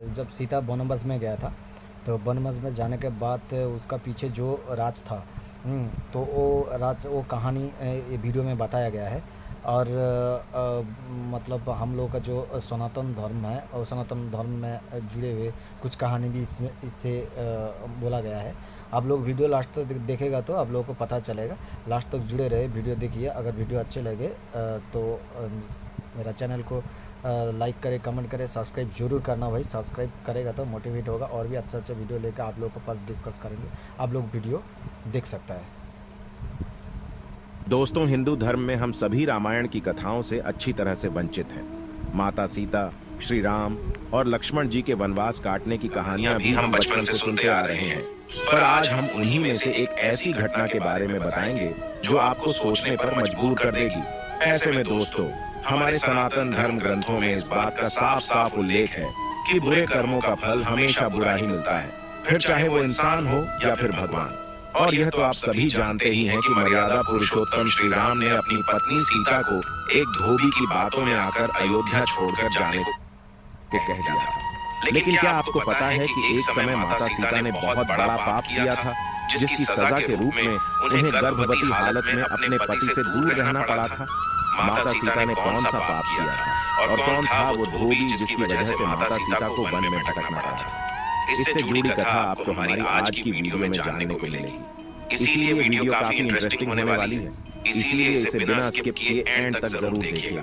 जब सीता वनवास में गया था, तो वनवास में जाने के बाद उसका पीछे जो राज था, तो वो कहानी ये वीडियो में बताया गया है। और मतलब हम लोग का जो सनातन धर्म है, और सनातन धर्म में जुड़े हुए कुछ कहानी भी इसमें इससे बोला गया है। आप लोग वीडियो लास्ट तक देखेगा तो आप लोगों को पता चलेगा। लास्ट तक जुड़े रहे, वीडियो देखिए। अगर वीडियो अच्छे लगे तो मेरा चैनल को लाइक करें, कमेंट करें, सब्सक्राइब जरूर करना भाई। सब्सक्राइब करेगा तो मोटिवेट होगा, और भी अच्छा अच्छा वीडियो लेकर आप लोगों के पास डिस्कस करेंगे। आप लोग वीडियो देख सकता है। दोस्तों, हिंदू धर्म में हम सभी रामायण की कथाओं से अच्छी तरह से वंचित हैं। माता सीता, श्री राम और लक्ष्मण जी के वनवास काटने की कहानियां भी हम बचपन से सुनते आ रहे हैं। पर आज हम उन्हीं में से एक ऐसी घटना के बारे में बताएंगे जो आपको सोचने पर मजबूर कर देगी। ऐसे में दोस्तों, हमारे सनातन धर्म ग्रंथों में इस बात का साफ साफ उल्लेख है कि बुरे कर्मों का फल हमेशा बुरा ही मिलता है, फिर चाहे वो इंसान हो या फिर भगवान। और यह तो आप सभी जानते ही हैं कि मर्यादा पुरुषोत्तम श्री राम ने अपनी पत्नी सीता को एक धोबी की बातों में आकर अयोध्या छोड़कर जाने को कह दिया था। लेकिन क्या आपको पता है कि एक समय माता सीता ने बहुत बड़ा पाप किया था, जिसकी सजा के रूप में उन्हें गर्भवती हालत में अपने पति से दूर रहना पड़ा था? माता सीता ने कौन सा पाप किया था, और कौन था वो धोबी जिसकी वजह से माता सीता को वन में भटकना पड़ा था? इससे जुड़ी कथा आपको हमारी आज की वीडियो में जानने को मिलेगी। इसीलिए वीडियो काफी इंटरेस्टिंग होने वाली है, इसीलिए इसे बिना स्किप किए एंड तक जरूर देखिएगा।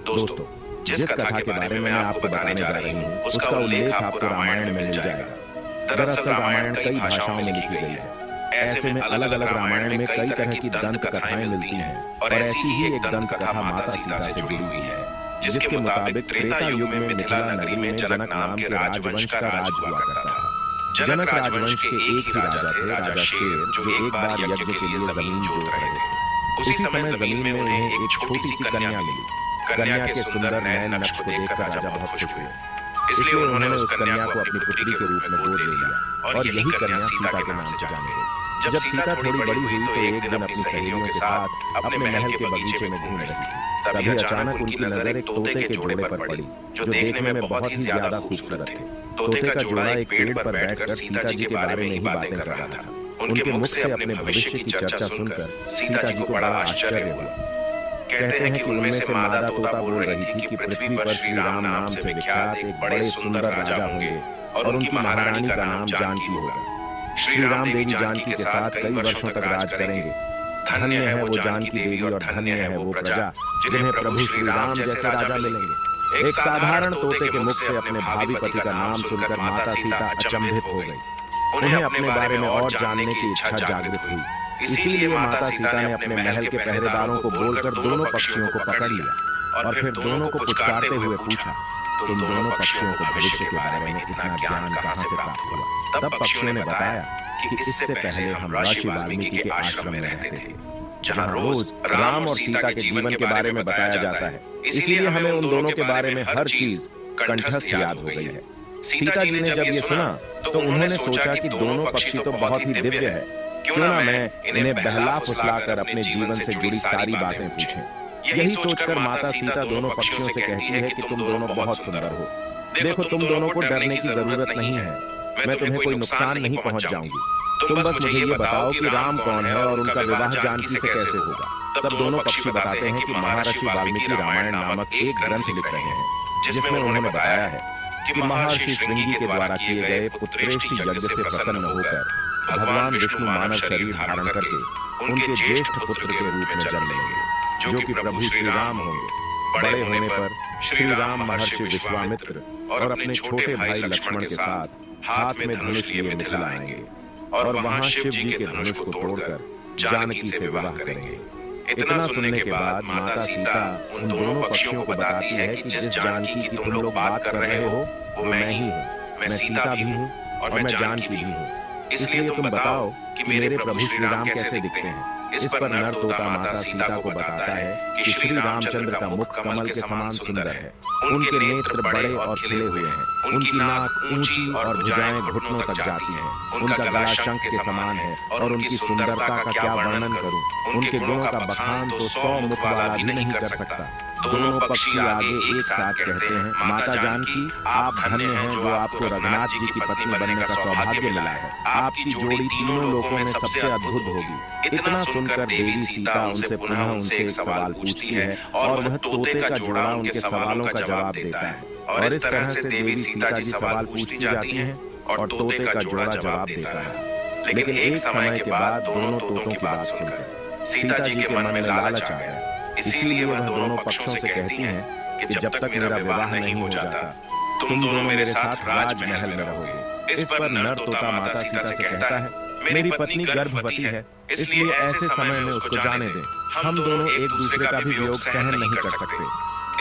दोस्तों, जिस कथा के बारे में मैं आपको बताने जा रही हूँ, उसका उल्लेख आपको रामायण में मिल जाएगा। दरअसल रामायण कई भाषाओं में लिखी गई है। ऐसे में अलग अलग रामायण में कई तरह की दंत कथाएं मिलती हैं, और ऐसी ही एक दंत कथा माता सीता से जुड़ी हुई है, जिसके मुताबिक त्रेता युग में मिथिला नगरी में जनक नाम के राजवंश का राज हुआ करता था। जनक राजवंश के एक ही राजा थे, राजा शेर, जो एक बार यज्ञ के लिए जमीन जोत रहे थे। उसी समय जमीन में उन्हें एक छोटी सी कन्या मिली। कन्या के सुंदर नयन नक्श को देखकर राजा बहुत खुश हुए, इसलिए उन्होंने उस कन्या को अपनी पुत्री के रूप में गोद ले लिया, और यही कन्या सीता के नाम से जानी गई। जब सीता थोड़ी बड़ी हुई तो एक दिन अपनी सहेलियों के साथ अपने महल के बगीचे में घूम रही थी। तभी अचानक उनकी नजर एक तोते के जोड़े पर पड़ी, जो देखने में बहुत ही ज्यादा खूबसूरत थे। तोते का जोड़ा एक पेड़ पर बैठकर सीता जी के बारे में ही बातें कर रहा था। उनके मुख से अपने भविष्य की चर्चा सुनकर सीता जी को बड़ा आश्चर्य हुआ। कहते हैं कि उनमें से मादा तोता बोल रही थी कि पृथ्वी पर श्री राम नाम से विख्यात एक बड़े सुंदर राजा होंगे, और उनकी महारानी का नाम जानकी होगा। श्री राम देवी जानकी के साथ कई वर्षों तक राज करेंगे। धन्य है वो जानकी देवी, और धन्य है वो प्रजा जिन्हें प्रभु श्री राम जैसे राजा मिलेंगे। एक साधारण तोते के मुख से अपने भावी पति का नाम सुनकर माता सीता अचंभित हो गई। उन्हें अपने बारे में और जानने की इच्छा जागृत हुई। इसीलिए माता सीता ने अपने महल के पहरेदारों को बोलकर दोनों पक्षियों को पकड़ लिया, और फिर दोनों को पुचकारते हुए पूछा, तुम दोनों पक्षियों को भविष्य के बारे में इतना ज्ञान कहाँ से प्राप्त हुआ? तब पक्षियों ने बताया कि इससे पहले हम ऋषि वाल्मीकि के आश्रम में रहते थे, जहाँ रोज राम और सीता के जीवन के बारे में बताया जाता है। इसलिए हमें उन दोनों के बारे में हर चीज कंठस्थ याद हो गई है। सीता जी ने जब ये सुना तो उन्होंने सोचा कि दोनों पक्षी तो बहुत ही दिव्य है, क्यों ना मैं इन्हें बहला फुसलाकर अपने जीवन से जुड़ी सारी बातें पूछूं। यही सोचकर माता सीता दोनों पक्षियों से कहती है कि तुम दोनों बहुत सुंदर हो। देखो, तुम दोनों को डरने की जरूरत नहीं है, मैं तुम्हें कोई नुकसान नहीं पहुंच जाऊंगी। तुम बस मुझे ये बताओ कि राम कौन है और उनका विवाह जानकी से कैसे होगा। तब दोनों पक्षी बताते हैं कि महर्षि वाल्मीकि रामायण नामक एक ग्रंथ लिख रहे हैं, जिसमें उन्होंने बताया है कि महर्षि श्रृंगी के द्वारा किए गए पुत्रेष्टि यज्ञ से प्रसन्न होकर भगवान विष्णु मानव शरीर धारण करके उनके ज्येष्ठ पुत्र के रूप में जन्म लेंगे, जो कि प्रभु श्री राम होंगे। बड़े होने पर श्री राम महर्षि विश्वामित्र और अपने छोटे भाई लक्ष्मण के साथ हाथ में धनुष लिए मिथिला आएंगे, और वहां शिव जी के धनुष को तोड़कर जानकी से विवाह करेंगे। इतना सुनने के बाद माता सीता उन दोनों पक्षियों को बताती है कि जिस जानकी की तुम लोग बात कर रहे हो वो मैं ही हूँ। मैं सीता भी हूँ और मैं जानकी भी हूँ। इसलिए तुम बताओ कि मेरे प्रभु श्री राम कैसे दिखते हैं। इस पर नर तोता माता सीता को बताता है कि श्री रामचंद्र का मुख कमल के समान सुंदर है, उनके नेत्र बड़े और खिले हुए हैं, उनकी नाक ऊंची और भुजाएं घुटनों तक जाती हैं, उनका गला शंख के समान है, और उनकी सुंदरता का क्या वर्णन करूं। उनके गुणों का बखान तो 100 मुख वाला भी नहीं कर सकता। दोनों पक्षी आगे एक साथ कहते हैं, माता जानकी, आप धन्य हैं जो आपको रघुनाथ जी की पत्नी बनने का सौभाग्य मिला है। आपकी जोड़ी तीनों लोकों में सबसे अद्भुत होगी। इतना सुनकर देवी सीता उनसे एक सवाल पूछती है और वह तोते का जोड़ा उनके सवालों का जवाब देता है। और इस तरह से देवी सीता जी सवाल पूछती जाती हैं और तोते का जोड़ा जवाब देता है। लेकिन एक समय के बाद दोनों तोतों की बात सुनकर सीता जी के मन में लालच आ गया। इसीलिए वह दोनों पक्षों से कहती हैं कि जब तक मेरा विवाह नहीं हो जाता, तुम दोनों मेरे साथ राजमहल में रहोगे। इस पर नर तोता माता सीता से कहता है, मेरी पत्नी गर्भवती है, इसलिए ऐसे समय में उसको जाने दें। हम दोनों एक दूसरे का भी वियोग सहन नहीं कर सकते,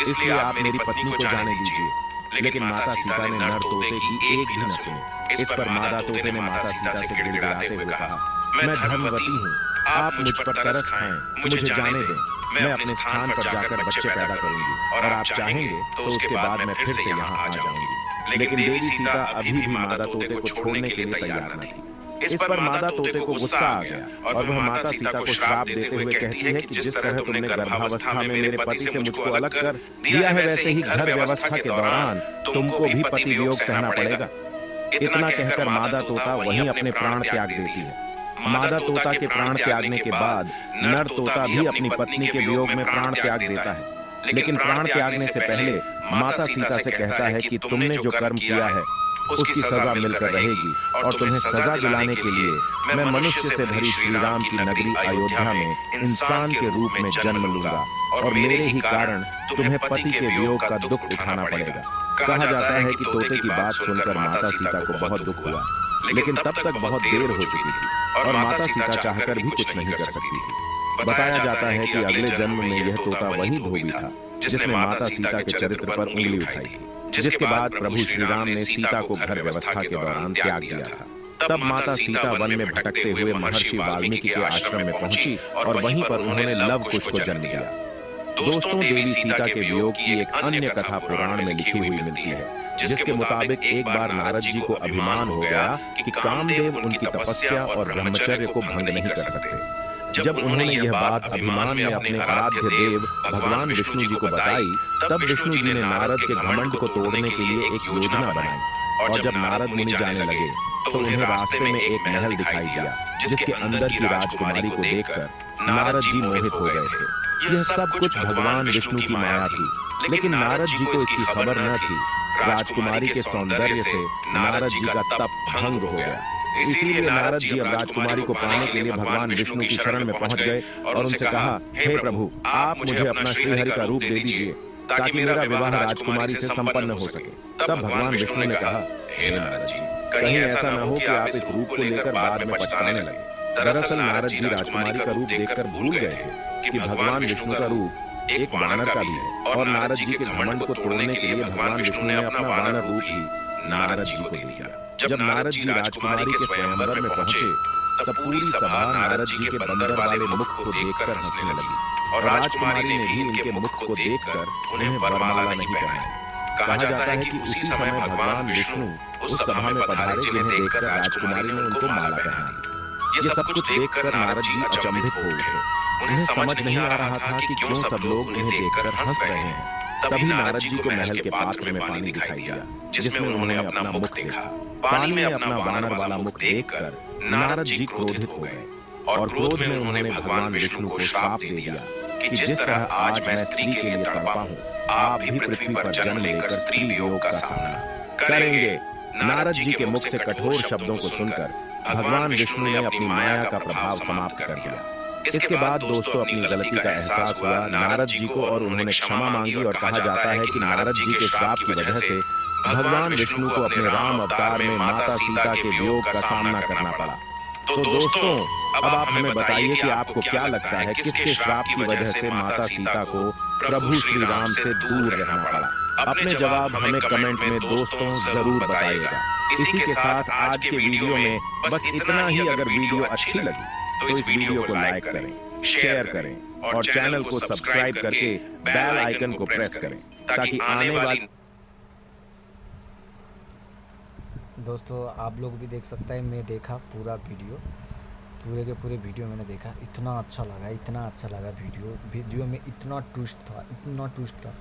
इसलिए आप मेरी पत्नी को जाने दीजिए। लेकिन माता सीता ने नर तोते की एक भी न सुनी। इस पर मादा तोते ने माता सीता से गिड़गिड़ाते हुए कहा, मैं धर्मवती हूँ, आप मुझ पर तरस खाएं, मुझे जाने दें। मैं अपने स्थान पर जाकर बच्चे पैदा करूंगी और आप चाहेंगे तो उसके बाद मैं फिर से यहाँ आ जाऊंगी। लेकिन देवी सीता अभी भी मादा तोते को छोड़ने के लिए तैयार न थी। इस पर मादा तोते को गुस्सा आ गया और वह माता सीता को श्राप देते हुए कहती है कि जिस तरह तुमने गर्भावस्था में मेरे पति से मुझको अलग कर दिया है, वैसे ही घर व्यवस्था के दौरान तुमको भी पति वियोग सहना पड़ेगा। इतना कहकर मादा तोता वहीं अपने प्राण त्याग देती है। मादा तोता के प्राण त्यागने के बाद नर तोता भी अपनी पत्नी के वियोग में प्राण त्याग देता है। लेकिन प्राण त्यागने से पहले माता सीता से कहता है कि तुमने जो कर्म किया है उसकी सजा मिलकर रहेगी और तुम्हें सजा दिलाने के लिए मैं मनुष्य से भरी श्री राम की नगरी अयोध्या में इंसान के रूप में जन्म लूंगा और मेरे ही कारण तुम्हें पति के वियोग का दुख उठाना पड़ेगा। कहा जाता है कि तोते की बात सुनकर माता सीता को बहुत दुख हुआ, लेकिन तब तक बहुत देर हो चुकी थी और माता सीता चाहकर भी कुछ नहीं कर सकती थी। बताया जाता है कि अगले जन्म में यह तोता वही धोबी था जिसने माता सीता के चरित्र पर उंगली उठाई थी, जिसके बाद प्रभु श्री राम ने सीता को घर व्यवस्था के दौरान त्याग दिया था। तब माता सीता वन में भटकते हुए महर्षि वाल्मीकि के आश्रम में पहुंची और वहीं पर उन्होंने लव कुश को जन्म दिया। दोस्तों, देवी सीता के वियोग की एक अन्य कथा पुराण में लिखी हुई मिलती है, जिसके मुताबिक एक बार नारद जी को अभिमान हो गया कि कामदेव उनकी तपस्या और ब्रह्मचर्य को भंग नहीं कर सकते। जब उन्होंने यह बात अभिमान में अपने आराध्य देव भगवान विष्णु जी को बताई, तब विष्णु जी ने नारद के घमंड को तोड़ने के लिए एक योजना बनाई। और जब नारद मुनि जाने लगे तो उन्हें रास्ते में एक महल दिखाई दिया, जिसके अंदर की राजकुमारी को देखकर नारद जी मोहित हो गए थे। यह सब कुछ भगवान विष्णु की माया थी, लेकिन नारद जी को इसकी खबर न थी। राजकुमारी के सौंदर्य से नारद जी का तप भंग हो गया। इसीलिए नारद जी अब राजकुमारी को पाने के लिए भगवान विष्णु की शरण में पहुंच गए और उनसे कहा, हे प्रभु, आप मुझे अपना श्रीहरि का रूप दे दीजिए ताकि मेरा विवाह राजकुमारी से संपन्न हो सके। तब भगवान विष्णु ने कहा, हे नारद जी, कहीं ऐसा न हो कि आप इस रूप को लेकर बाद में पछताने लगे। दरअसल नारद जी राजकुमारी का रूप देखकर भूल गए थे कि भगवान विष्णु का रूप एक वानर का भी है और नारद जी के घमंड को तोड़ने के लिए भगवान विष्णु ने अपना वानर रूप ही नारद जी को दे दिया। जब नारद जी राजकुमारी के स्वयंवर में पहुंचे, तब पूरी सभा नारद जी के बंदर वाले मुख को देखकर हंसने लगी और राजकुमारी ने भी इनके मुख को देखकर उन्हें वरमाला नहीं पहनाई। कहा जाता है कि उसी समय भगवान विष्णु उस सभा में पधारे, जिन्हें देखकर राजकुमारी ने उनको माला पहना दी। ये सब कुछ देखकर नारद जी अचंभित हो उठे। उन्हें समझ नहीं आ रहा था कि क्यों सब लोग उन्हें देखकर हंस रहे हैं। तभी नारद जी को महल के पात्र में पानी दिखाई दिया, जिसमें उन्होंने अपना मुख देखा। पानी में अपना वानर वाला मुख देखकर नारद जी क्रोधित हो गए और क्रोध में उन्होंने भगवान विष्णु को श्राप दे दिया कि जिस तरह आज मैं स्त्री के लिए तड़पा हूँ, आप भी पृथ्वी पर जन्म लेकर स्त्री वियोग का सामना करेंगे। नारद जी के मुख से कठोर शब्दों को सुनकर भगवान विष्णु ने अपनी माया का प्रभाव समाप्त कर दिया। इसके बाद दोस्तों अपनी गलती का एहसास हुआ नारद जी को और उन्होंने क्षमा मांगी और कहा जाता है कि नारद जी के श्राप की वजह से भगवान विष्णु को अपने राम अवतार में माता सीता के वियोग का सामना करना पड़ा। तो दोस्तों, अब आप हमें बताइए कि आपको क्या लगता है किसके श्राप की वजह से माता सीता को प्रभु श्री राम से दूर रहना पड़ा? अपने जवाब हमें कमेंट में दोस्तों जरूर बताइएगा। इसी के साथ आज के वीडियो में बस इतना ही। अगर वीडियो अच्छी लगी तो इस वीडियो को लाइक करें, शेयर करें और चैनल को सब्सक्राइब करके बेल आइकन को प्रेस करें ताकि आने वाली। दोस्तों, आप लोग भी देख सकते हैं, मैं देखा पूरा वीडियो, पूरे के पूरे वीडियो मैंने देखा, इतना अच्छा लगा, इतना अच्छा लगा। वीडियो में इतना ट्विस्ट था, इतना ट्विस्ट था,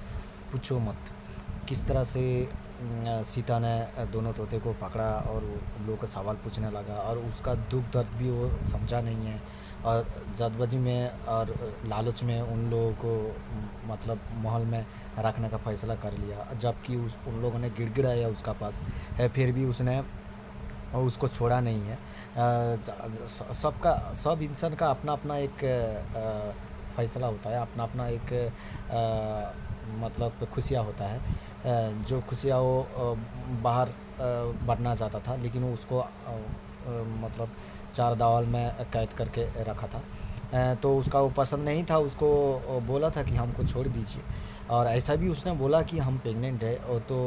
पूछो मत। किस तरह से सीता ने दोनों तोते को पकड़ा और उन लोगों को सवाल पूछने लगा, और उसका दुख दर्द भी वो समझा नहीं है, और जल्दबाजी में और लालच में उन लोगों को मतलब महल में रखने का फ़ैसला कर लिया, जबकि उन लोगों ने गिड़गिड़ाया उसका पास है, फिर भी उसने उसको छोड़ा नहीं है। सब इंसान का अपना अपना एक फ़ैसला होता है, अपना अपना एक मतलब खुशियाँ होता है। जो खुशियाँ वो बाहर बढ़ना चाहता था, लेकिन वो उसको मतलब चार दीवार में कैद करके रखा था। तो उसका वो पसंद नहीं था, उसको बोला था कि हमको छोड़ दीजिए, और ऐसा भी उसने बोला कि हम प्रेग्नेंट है, और तो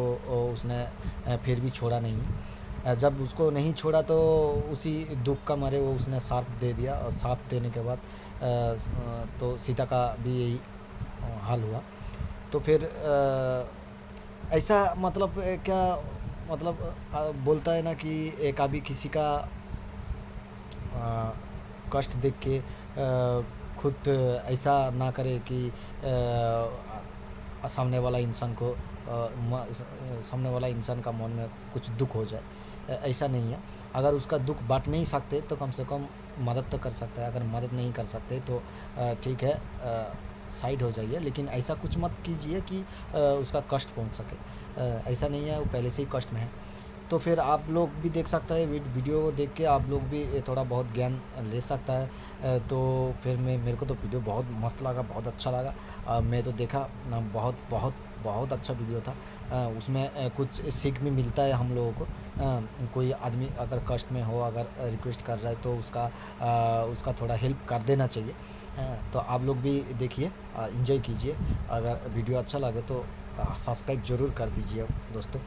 उसने फिर भी छोड़ा नहीं। जब उसको नहीं छोड़ा तो उसी दुख का मारे वो उसने साथ दे दिया, और साथ देने के बाद तो सीता का भी यही हाल हुआ। तो फिर ऐसा मतलब क्या मतलब बोलता है ना कि कभी किसी का कष्ट देख के खुद ऐसा ना करे कि सामने वाला इंसान को सामने वाला इंसान का मन में कुछ दुख हो जाए। ऐसा नहीं है। अगर उसका दुख बांट नहीं सकते तो कम से कम मदद तो कर सकता है। अगर मदद नहीं कर सकते तो ठीक है, साइड हो जाइए, लेकिन ऐसा कुछ मत कीजिए कि उसका कष्ट पहुंच सके। ऐसा नहीं है, वो पहले से ही कष्ट में है। तो फिर आप लोग भी देख सकता है, वीडियो को देख के आप लोग भी थोड़ा बहुत ज्ञान ले सकता है। तो फिर मेरे को तो वीडियो बहुत मस्त लगा, बहुत अच्छा लगा। मैं तो देखा ना, बहुत बहुत बहुत अच्छा वीडियो था। उसमें कुछ सीख भी मिलता है हम लोगों को। कोई आदमी अगर कष्ट में हो, अगर रिक्वेस्ट कर रहा है तो उसका थोड़ा हेल्प कर देना चाहिए। तो आप लोग भी देखिए, एंजॉय कीजिए। अगर वीडियो अच्छा लगे तो सब्सक्राइब ज़रूर कर दीजिए दोस्तों।